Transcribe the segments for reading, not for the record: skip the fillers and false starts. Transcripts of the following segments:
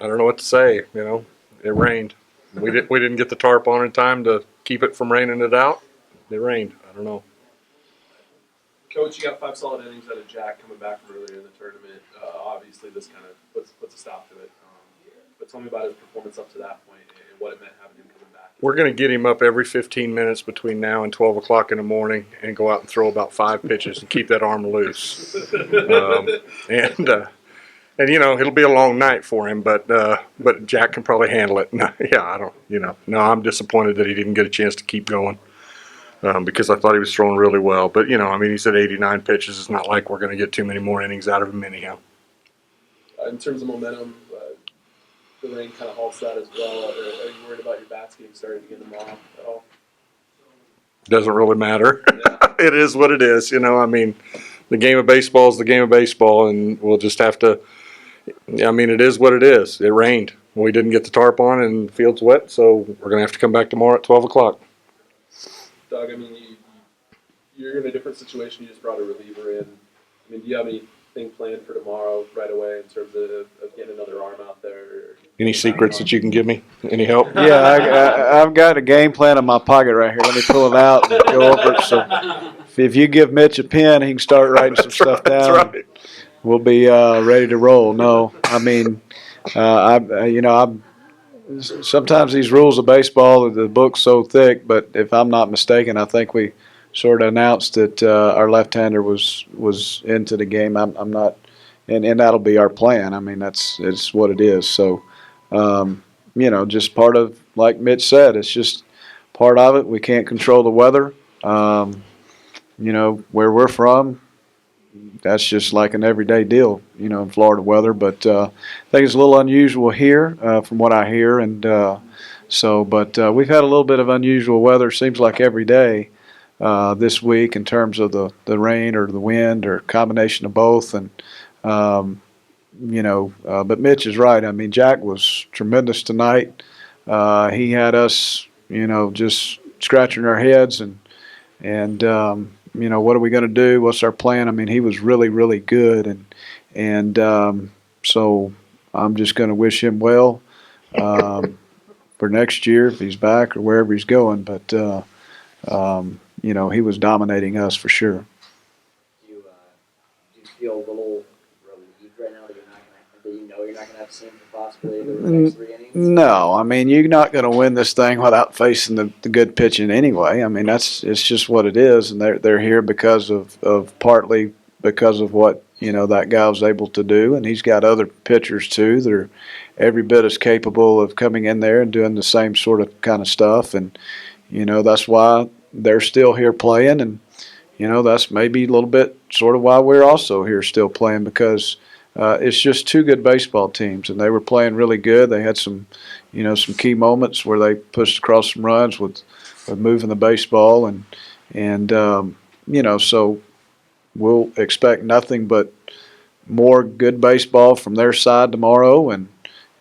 I don't know what to say. It rained. We didn't get the tarp on in time to keep it from raining it out. It rained. I don't know. Coach, you got 5 solid innings out of Jack coming back from earlier in the tournament. Obviously, this kind of puts a stop to it. But tell me about his performance up to that point and what it meant having him coming back. We're going to get him up every 15 minutes between now and 12 o'clock in the morning and go out and throw about 5 pitches and keep that arm loose. And it'll be a long night for him, but Jack can probably handle it. No, yeah, I don't. No, I'm disappointed that he didn't get a chance to keep going because I thought he was throwing really well. But he's at 89 pitches. It's not like we're going to get too many more innings out of him anyhow. In terms of momentum, the rain kind of halts that as well. Are you worried about your bats getting started again tomorrow at all? Doesn't really matter. Yeah. It is what it is. The game of baseball is the game of baseball, and we'll just have to. It is what it is. It rained. We didn't get the tarp on, and the field's wet, so we're going to have to come back tomorrow at 12 o'clock. Doug, you're in a different situation. You just brought a reliever in. Do you have anything planned for tomorrow right away in terms of getting another arm out there? Any secrets that you can give me? Any help? Yeah, I've got a game plan in my pocket right here. Let me pull it out and go over it. So if you give Mitch a pen, he can start writing some stuff down. That's right. We'll be ready to roll. No, sometimes these rules of baseball, the book's so thick, but if I'm not mistaken, I think we sort of announced that our left-hander was into the game. I'm not, and that'll be our plan. It's what it is. So, just part of, like Mitch said, it's just part of it. We can't control the weather. Where we're from, that's just like an everyday deal, in Florida weather. But I think it's a little unusual here from what I hear. And but we've had a little bit of unusual weather, seems like every day this week in terms of the rain or the wind or combination of both. And, but Mitch is right. Jack was tremendous tonight. He had us, just scratching our heads and what are we going to do? What's our plan? He was really, really good, and so I'm just going to wish him well for next year if he's back or wherever he's going. But he was dominating us for sure. Do you feel a little relieved right now that you're not going to have to see him for possibly the next 3 innings? No, you're not going to win this thing without facing the good pitching anyway. It's just what it is, and they're here because of partly because of what that guy was able to do, and he's got other pitchers too that are every bit as capable of coming in there and doing the same sort of kind of stuff, and that's why they're still here playing, and that's maybe a little bit sort of why we're also here still playing because. It's just 2 good baseball teams, and they were playing really good. They had some key moments where they pushed across some runs with moving the baseball, and so we'll expect nothing but more good baseball from their side tomorrow,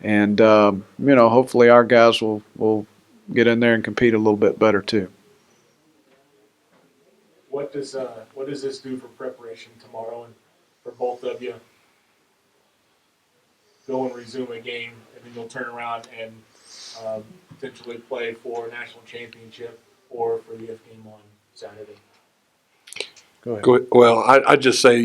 and hopefully our guys will get in there and compete a little bit better too. What does this do for preparation tomorrow and for both of you? Go and resume a game, and then you'll turn around and potentially play for a national championship or for the F game on Saturday. Go ahead. Well, I'd just say,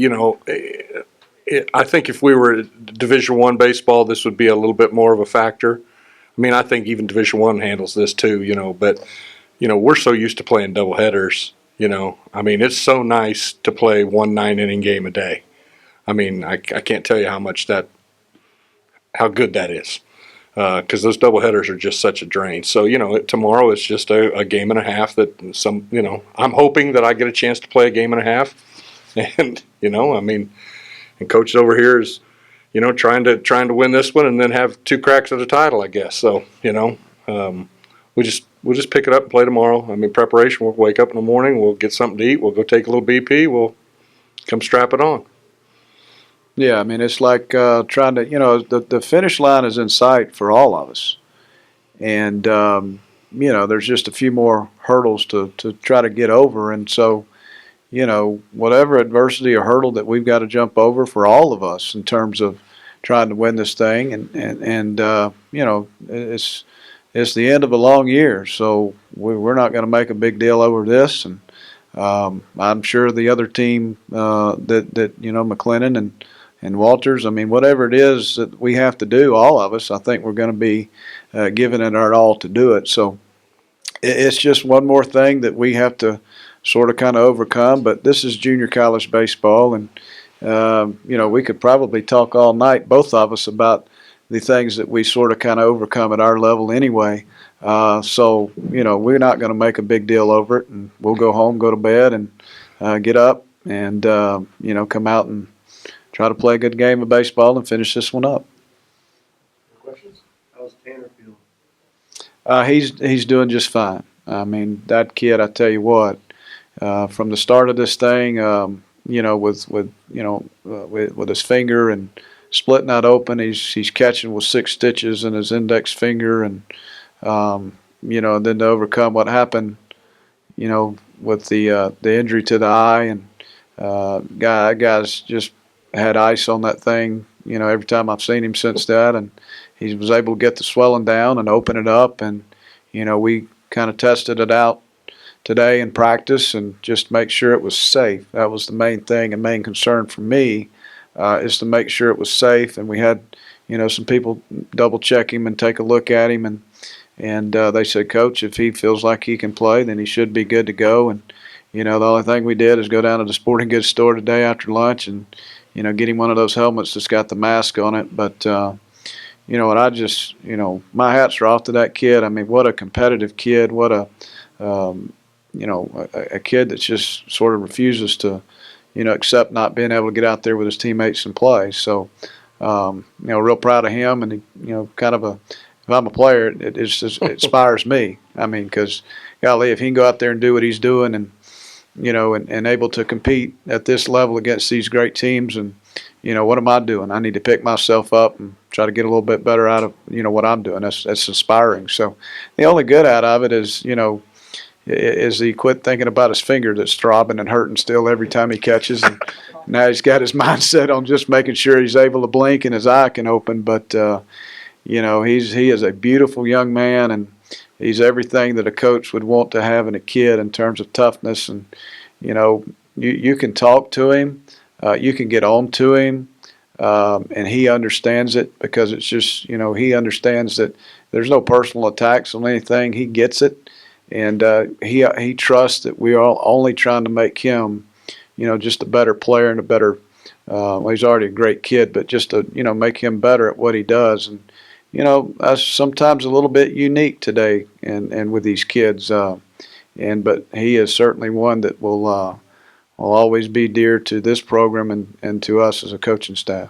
I think if we were Division I baseball, this would be a little bit more of a factor. I think even Division I handles this too, but, we're so used to playing doubleheaders, it's so nice to play 1 9-inning game a day. I can't tell you how good that is, because those doubleheaders are just such a drain. So tomorrow it's just a game and a half that I'm hoping that I get a chance to play a game and a half, and and coach over here is trying to win this one and then have 2 cracks at the title, I guess. So we'll just pick it up and play tomorrow. Preparation. We'll wake up in the morning. We'll get something to eat. We'll go take a little BP. We'll come strap it on. Yeah, it's like trying to, the finish line is in sight for all of us. And, there's just a few more hurdles to try to get over. And so, whatever adversity or hurdle that we've got to jump over for all of us in terms of trying to win this thing, and you know, it's the end of a long year, so we're not going to make a big deal over this, and I'm sure the other team that you know, McLennan and Walters, I mean, whatever it is that we have to do, all of us, I think we're going to be giving it our all to do it. So it's just one more thing that we have to sort of kind of overcome. But this is junior college baseball, and you know, we could probably talk all night, both of us, about the things that we sort of kind of overcome at our level anyway. So you know, we're not going to make a big deal over it, and we'll go home, go to bed, and get up, and you know, come out and try to play a good game of baseball and finish this one up. Questions? How's Tanner feel? He's doing just fine. I mean, that kid, I tell you what, from the start of this thing, you know, with his finger and splitting that open, he's catching with 6 stitches in his index finger, and you know, and then to overcome what happened, you know, with the injury to the eye, and guy's just had ice on that thing, you know, every time I've seen him since that, and he was able to get the swelling down and open it up, and you know, we kind of tested it out today in practice and just make sure it was safe. That was the main thing and main concern for me, is to make sure it was safe. And we had, you know, some people double check him and take a look at him, and they said, Coach, if he feels like he can play, then he should be good to go. And you know, the only thing we did is go down to the sporting goods store today after lunch and, you know, get him one of those helmets that's got the mask on it. But you know, and I just, you know, my hats are off to that kid. I mean, what a competitive kid. What a you know, a kid that just sort of refuses to, you know, accept not being able to get out there with his teammates and play. So, you know, real proud of him. And, you know, kind of if I'm a player, it just inspires me. I mean, because, golly, if he can go out there and do what he's doing, and, you know, and able to compete at this level against these great teams, and, you know, what am I doing? I need to pick myself up and try to get a little bit better out of, you know, what I'm doing. That's inspiring. So the only good out of it is, you know, is he quit thinking about his finger that's throbbing and hurting still every time he catches, and now he's got his mindset on just making sure he's able to blink and his eye can open. But you know, he is a beautiful young man, and he's everything that a coach would want to have in a kid in terms of toughness. And you know, you can talk to him, you can get on to him, and he understands it, because it's just, you know, he understands that there's no personal attacks on anything. He gets it. And he trusts that we are only trying to make him, you know, just a better player and a better. Well, he's already a great kid, but just to, you know, make him better at what he does. And you know, that's sometimes a little bit unique today, and with these kids. But he is certainly one that will always be dear to this program and to us as a coaching staff.